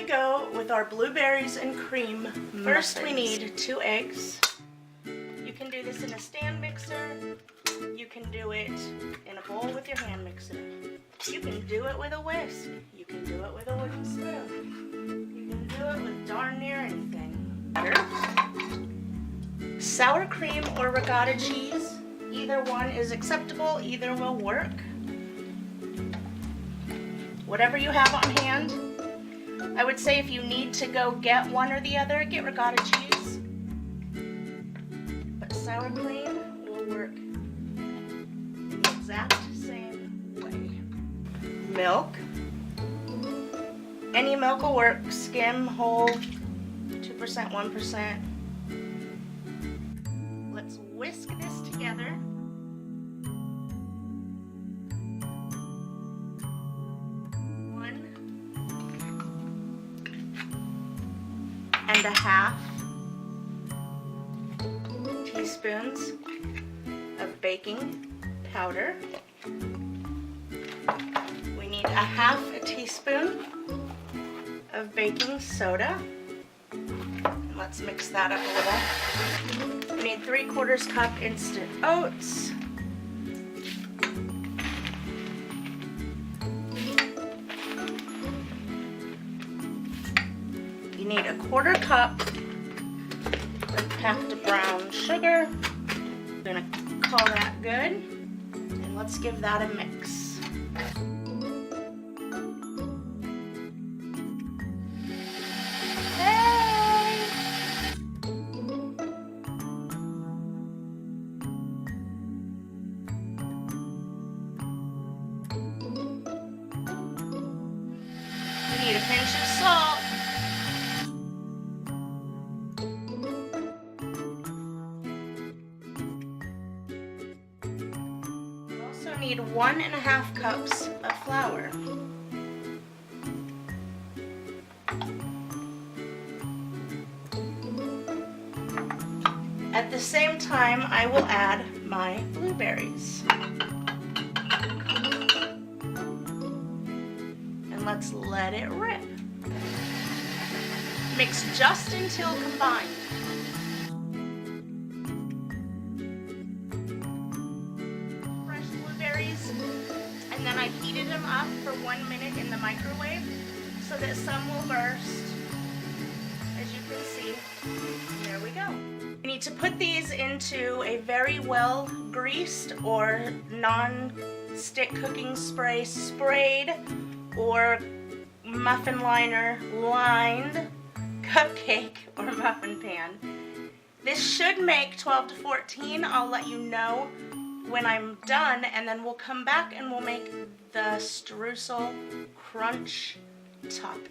we go with our blueberries and cream muffins. First we need 2 eggs. You can do this in a stand mixer. You can do it in a bowl with your hand mixer. You can do it with a whisk. You can do it with a wooden spoon. You can do it with darn near anything. Butter, sour cream or ricotta cheese. Either one is acceptable, either will work. Whatever you have on hand. I would say if you need to go get one or the other, get ricotta cheese. But sour cream will work in the exact same way. Milk. Any milk will work. Skim, whole, 2%, 1%. Let's whisk this together. And a half teaspoons of baking powder. We need a half a teaspoon of baking soda. And let's mix that up a little. We need 3/4 cup instant oats. You need a 1/4 cup of packed brown sugar. I'm gonna call that good. And let's give that a mix. Hey! We need a pinch of salt. Need 1½ cups of flour. At the same time, I will add my blueberries. And let's let it rip. Mix just until combined. And then I heated them up for 1 minute in the microwave so that some will burst. As you can see, there we go. We need to put these into a very well greased or non-stick cooking spray sprayed or muffin liner lined cupcake or muffin pan. This should make 12 to 14. I'll let you know when I'm done, and then we'll come back and we'll make the streusel crunch topping.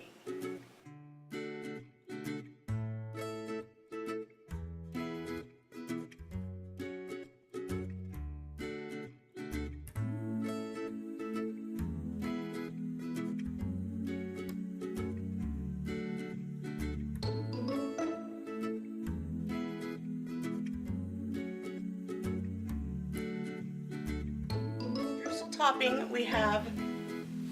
Topping, we have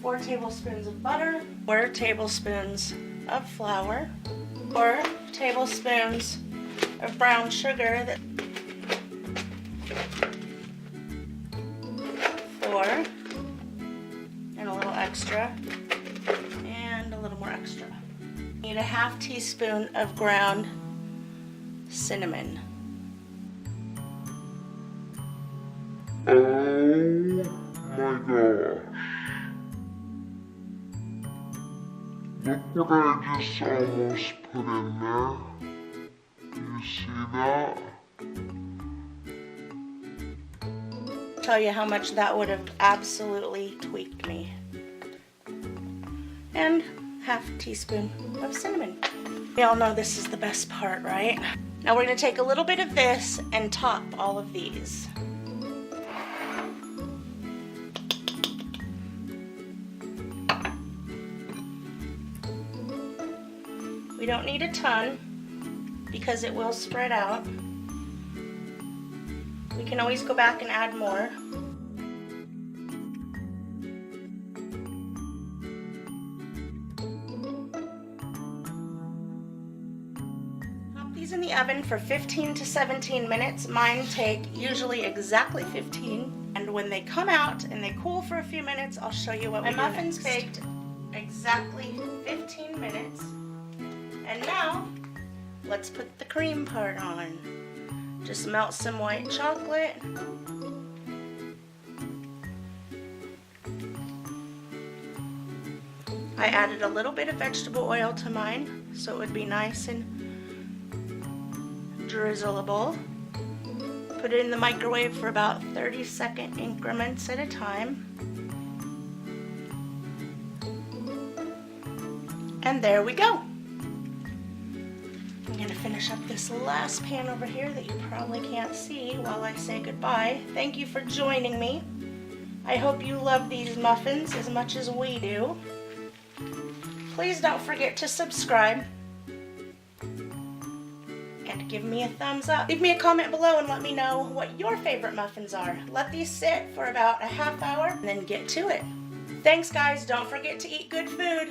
4 tablespoons of butter, 4 tablespoons of flour, 4 tablespoons of brown sugar, 4, and a little extra, and a little more extra. Need a ½ teaspoon of ground cinnamon. Oh my gosh. Look what I just almost put in there. Do you see that? Tell you how much that would have absolutely tweaked me. And ½ teaspoon of cinnamon. We all know this is the best part, right? Now we're going to take a little bit of this and top all of these. We don't need a ton because it will spread out. We can always go back and add more. these in the oven for 15 to 17 minutes. Mine take usually exactly 15. And when they come out and they cool for a few minutes, I'll show you what we do next. My muffins baked exactly 15 minutes. And now, let's put the cream part on. Just melt some white chocolate. I added a little bit of vegetable oil to mine so it would be nice and drizzleable. Put it in the microwave for about 30-second increments at a time. And there we go. I'm gonna finish up this last pan over here that you probably can't see while I say goodbye. Thank you for joining me. I hope you love these muffins as much as we do. Please don't forget to subscribe and give me a thumbs up. Leave me a comment below and let me know what your favorite muffins are. Let these sit for about a half hour and then get to it. Thanks guys, don't forget to eat good food.